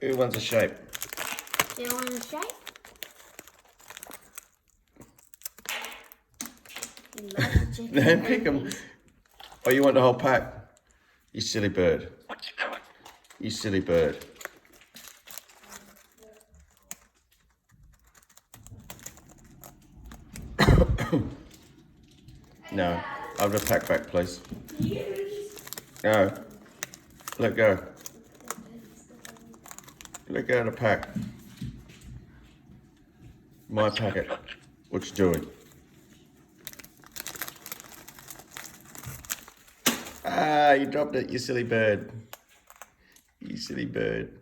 Who wants a shape? Do you want a shape? You love the chicken. Don't pick them. Oh, you want the whole pack? You silly bird. You silly bird. No. Have the pack back, please. No. Let go. Let go of the pack. My packet. What you doing? Ah, you dropped it, you silly bird. You silly bird.